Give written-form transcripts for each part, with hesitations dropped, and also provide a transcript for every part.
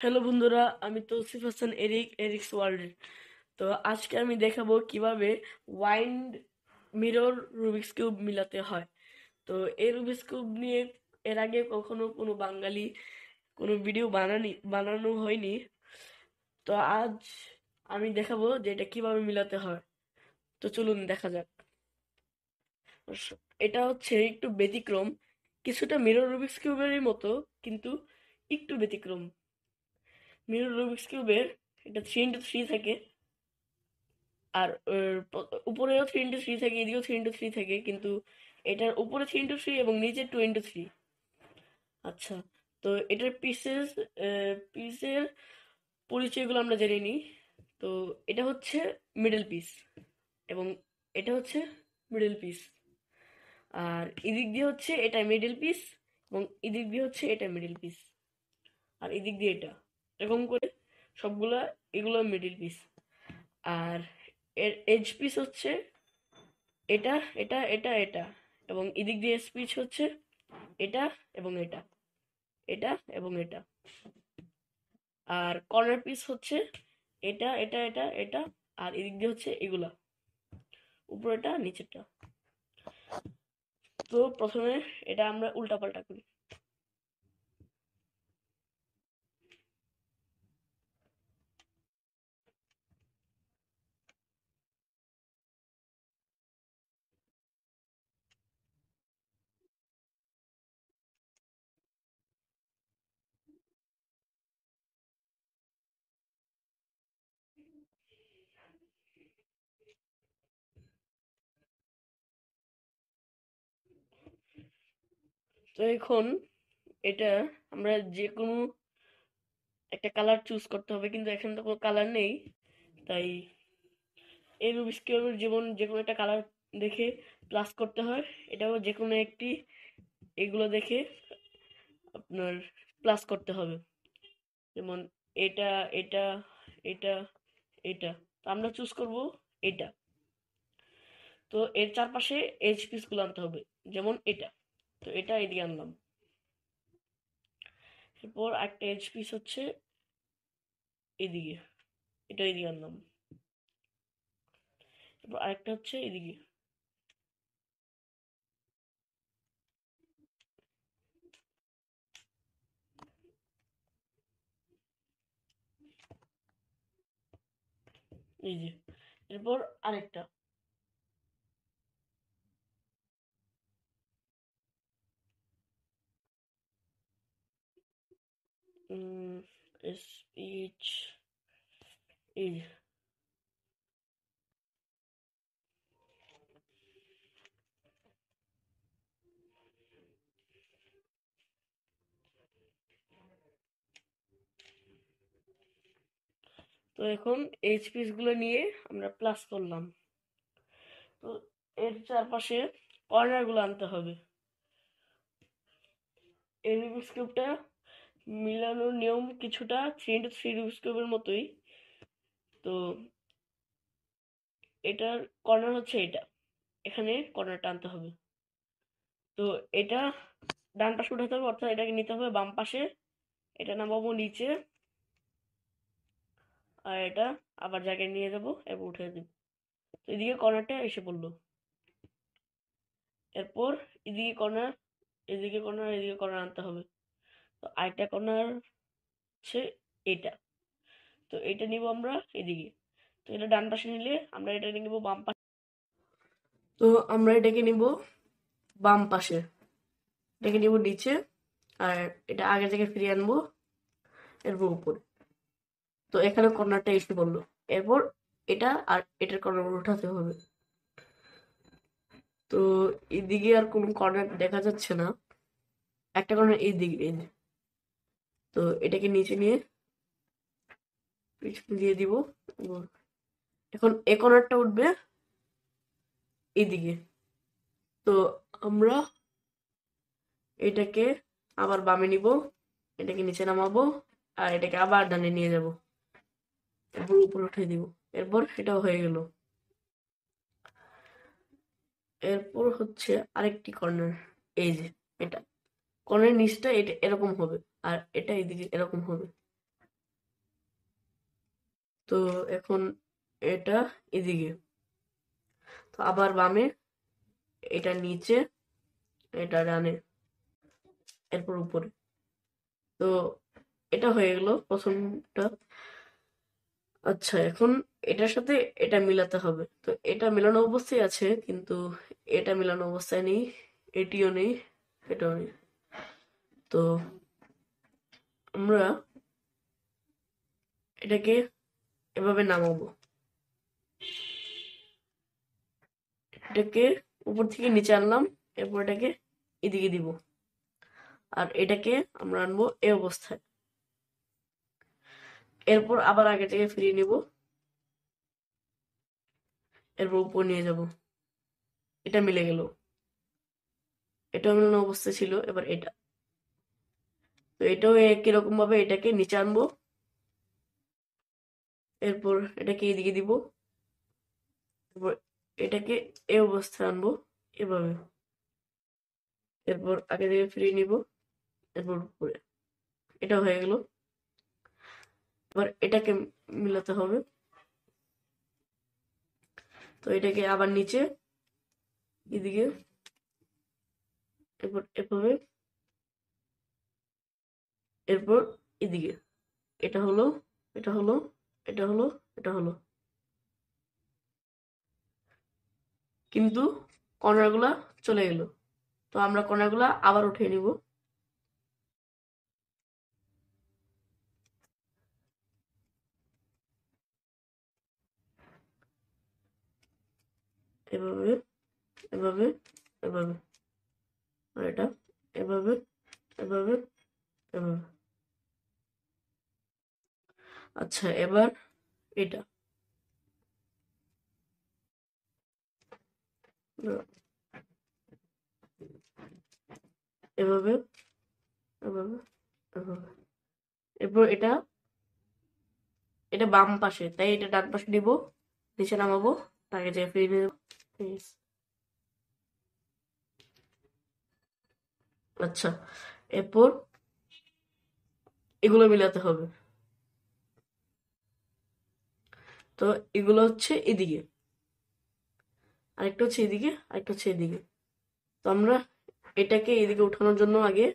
Hello বন্ধুরা, আমি Tausif Hasan এরিক্স world. তো আজকে আমি দেখাবো কিভাবে ওয়াইন্ড মিরর রুবিক্স কিউব মিলাতে হয়। তো এই রুবিক্স কিউব নিয়ে এর আগে কখনো কোনো বাঙালি কোনো ভিডিও বানানো হয়নি। তো আজ আমি দেখাবো যে এটা কিভাবে মিলাতে হয়। তো চলুন দেখা যাক। এটা হচ্ছে একটু ব্যতিক্রম, কিছুটা মিরর রুবিক্স কিউবেরই মতো, কিন্তু একটু ব্যতিক্রম। মিরর রুবিক্স কিউবের এটা 3x3 থাকে, আর উপরেও 3x3 থাকে, এদিকেও 3x3 থাকে, কিন্তু এটার উপরে 3x3 এবং নিচে 2x3। আচ্ছা, তো এটার পিসের পরিচয়গুলো আমরা জেনে নিই। তো এটা হচ্ছে মিডল পিস, এবং এটা হচ্ছে মিডল পিস, আর এদিক দিয়ে হচ্ছে এটা মিডল পিস, এবং এদিক দিয়ে হচ্ছে এটা মিডল পিস, আর এদিক দিয়ে এটা, এরকম করে সবগুলা এগুলো মিডল পিস। আর এর এজ পিস হচ্ছে এটা, এটা, এবং এদিক দিয়ে স্পিচ হচ্ছে এটা এবং এটা, এটা এবং এটা। আর কর্নার পিস হচ্ছে এটা, আর এদিক দিয়ে হচ্ছে এগুলা, উপরেটা নিচেরটা। তো প্রথমে এটা আমরা উল্টা পাল্টা করি। তো এখন এটা আমরা যে কোনো একটা কালার চুজ করতে হবে, কিন্তু এখানে তো কোনো কালার নেই। তাই এই রুবিক্স কিউবের যেমন যে কোনো একটা কালার দেখে প্লাস করতে হয়, এটাও যে কোনো একটি এগুলো দেখে আপনার প্লাস করতে হবে। যেমন এটা, এটা, এটা, এটা। তো আমরা চুজ করব এটা। তো এর চারপাশে এজ পিস গুলো আনতে হবে, যেমন এটা। তো এটা এদিকে আনলাম। এরপর একটা এজ পিস হচ্ছে এদিকে, এটা এদিকে আনলাম। এরপর আরেকটা হচ্ছে এদিকে, এই যে। এরপর আরেকটা, স্পিচ, এই যে। তো এখন এইচ পিস গুলো নিয়ে আমরা প্লাস করলাম। তো এর চারপাশে কর্নার গুলো আনতে হবে। এই রুবিক্স কিউবটা মিলানোর নিয়ম কিছুটা 3x3 রুবিক্স কিউবের মতোই। তো এটার কর্নার হচ্ছে এটা, এখানে কর্নারটা আনতে হবে। তো এটা ডান পাশে উঠাতে হবে, অর্থাৎ এটাকে নিতে হবে বাম পাশে, এটা নামাবো নিচে, আর এটা আবার জায়গায় নিয়ে যাব এবং উঠে দিব। তো এদিকে কর্নারটা এসে পড়লো। এরপর এদিকে কর্নার, এদিকে কর্নার, এদিকে কর্নার আনতে হবে। তো আরেকটা কর্নার হচ্ছে এটা। তো এটা নিব আমরা এদিকে। তো এটা ডান পাশে নিলে আমরা এটা নিব বাম পাশে। তো আমরা এটাকে নিব বাম পাশে, এটাকে নিব নিচে, আর এটা আগের জায়গায় ফিরিয়ে আনবো, এরপর উপরে। তো এখানে কর্নারটা এসে পড়লো। এরপর এটা আর এটার কর্নার উঠাতে হবে। তো এদিকে আর কোনো কর্নার দেখা যাচ্ছে না, একটা কর্নার এই দিকে, এই যে। তো এটাকে নিচে নিয়ে পিছনে দিয়ে দিব, এবং এখন এ কর্নারটা উঠবে এইদিকে। তো আমরা এটাকে আবার বামে নিব, এটাকে নিচে নামাবো, আর এটাকে আবার ডানে নিয়ে যাব, এরপর উপরে উঠে দিব। এরপর এটাও হয়ে গেল। এরপর হচ্ছে আরেকটি কর্নার, এই যে। এটা কর্নার নিচটা এটা এরকম হবে, আর এটা এদিকে এরকম হবে। তো এখন এটা এদিকে, তো আবার বামে, এটা নিচে, এটা ডানে, এরপর উপরে। তো এটা হয়ে গেল প্রথমটা। আচ্ছা, এখন এটার সাথে এটা মিলাতে হবে। তো এটা মিলানো অবস্থায় আছে, কিন্তু এটা মিলানো অবস্থায় নেই, এটিও নেই, এটাও নেই। তো আমরা এটাকে এভাবে নামাবো, এটাকে উপর থেকে নিচে আনলাম, এরপর এটাকে এদিকে দিব, আর এটাকে আমরা আনবো এই অবস্থায়। এরপর আবার আগের জায়গায় ফিরিয়ে নিব, এরপর উপর নিয়ে যাব, এটা মিলে গেল, এটাও মিলানো অবস্থা ছিল। এবার এটা, তো এটাও একই রকম ভাবে এটাকে নিচে আনবো, এরপর এটাকে এদিকে দিব, এরপর এটাকে এই অবস্থায় আনবো এভাবে, এরপর আগে থেকে ফিরিয়ে নিব, এরপর উপরে। এটা হয়ে গেল। এবার এটাকে মিলাতে হবে, তো এটাকে আবার নিচে, এদিকে, এরপর এভাবে, এরপর এদিকে। এটা হলো, এটা হলো, এটা হলো, এটা হলো, কিন্তু কর্নার গুলা চলে গেল। তো আমরা কর্নার গুলা আবার উঠিয়ে নিব, এভাবে, এভাবে, এভাবে, আর এটা এভাবে, এভাবে, এভাবে। আচ্ছা, এবার এটা এভাবে, এভাবে, এভাবে। এরপর এটা, এটা বাম পাশে, তাই এটা ডান পাশে নিব, নিচে নামাবো, তাকে যে ফিরিয়ে নেব। আচ্ছা, এরপর এগুলো মিলাতে হবে। তো এগুলো হচ্ছে এদিকে, আরেকটা হচ্ছে এদিকে, আরেকটা হচ্ছে এদিকে। তো আমরা এটাকে এদিকে উঠানোর জন্য আগে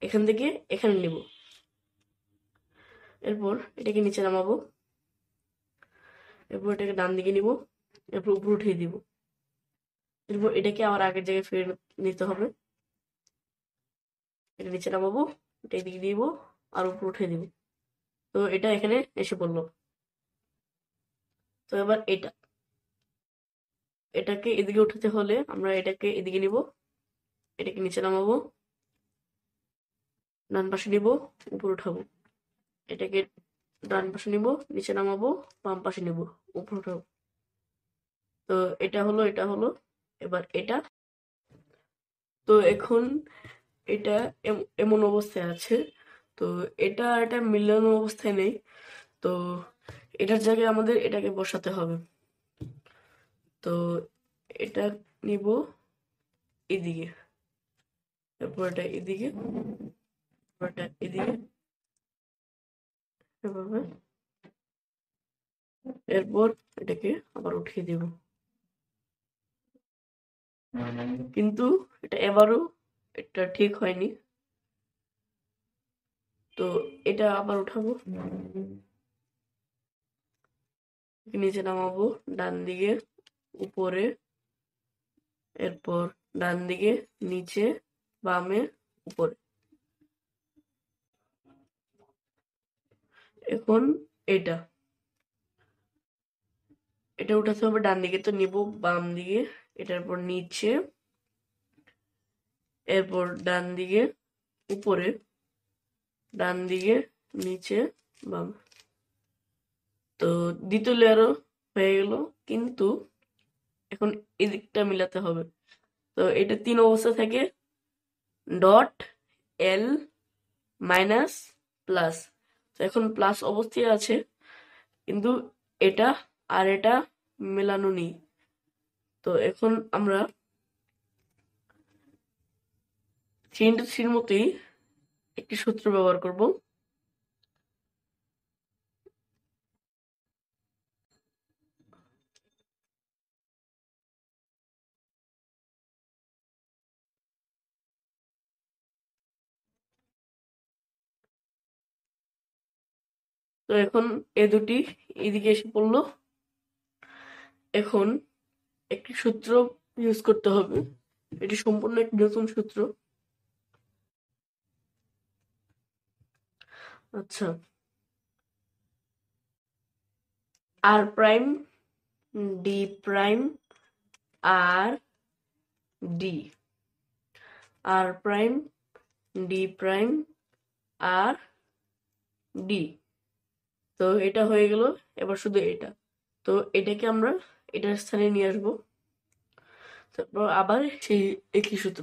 এখান থেকে এখানে নিব, এরপর এটাকে নিচে নামাবো, এরপর এটাকে ডান দিকে নিব, এরপর উপর উঠিয়ে দিব, এরপর এটাকে আবার আগের জায়গায় ফিরে নিতে হবে। এটা নিচে নামাবো, এটা এদিকে দিব, আর উপর উঠিয়ে দিব। তো এটা এখানে এসে পড়লো। তো এবার এটাকে এদিকে উঠাতে হলে আমরা এটাকে এদিকে নিব, এটাকে নিচে নামাবো, ডান পাশে নিব, উপর উঠাবো, এটাকে ডান পাশে নিব, নিচে নামাবো, বাম পাশে নিব, উপর উঠাবো। তো এটা হলো, এটা হলো। এবার এটা, তো এখন এটা এমন অবস্থায় আছে। তো এটা মিলানো অবস্থায় নেই। তো এটার জায়গায় আমাদের এটাকে বসাতে হবে। তো এটা নিব এদিকে, তারপর এটা এদিকে, তারপর এটা এদিকে, এভাবে। এরপর এটাকে আবার উঠিয়ে দিব, কিন্তু এটা এবারও এটা ঠিক হয়নি। তো এটা আবার উঠাবো, নিচে নামাবো, ডান দিকে, উপরে, এরপর ডান দিকে, নিচে, বামে, উপরে। এখন এটা এটা উঠাতে হবে ডান দিকে, তো নিব বাম দিকে, এটার পর নিচে, এরপর ডান দিকে, উপরে, ডান দিকে, নিচে, বাম। তো দ্বিতীয় লেয়ারও হয়ে গেল, কিন্তু এখন এদিকটা মিলাতে হবে। তো এটা 3 অবস্থা থাকে, ডট, এল, মাইনাস, প্লাস। তো এখন প্লাস অবস্থায় আছে, কিন্তু এটা আর এটা মেলানো নেই। তো এখন আমরা 3 মতোই একটি সূত্র ব্যবহার করব। তো এখন এ দুটি এদিকে এসে পড়লো। এখন একটি সূত্র ইউজ করতে হবে, এটি সম্পূর্ণ একটি নতুন সূত্র। আচ্ছা, আর প্রাইম ডি প্রাইম আর ডি, আর প্রাইম ডি প্রাইম আর ডি। তো এটা হয়ে গেল। এবার শুধু এটা, তো এটাকে আমরা এটার স্থানে নিয়ে আসবো। তারপর আবার সেই একই সূত্র,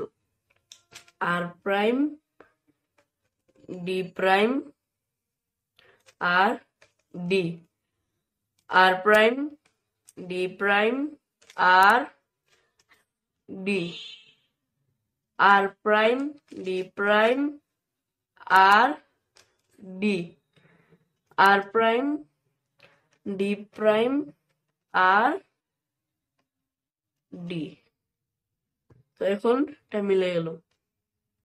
আর প্রাইম ডি প্রাইম আর ডি, আর প্রাইম ডি প্রাইম আর ডি, আর প্রাইম ডি প্রাইম আর ডি, আর প্রাইম ডি প্রাইম আর ডি। তো এখন এটা মিলে গেল।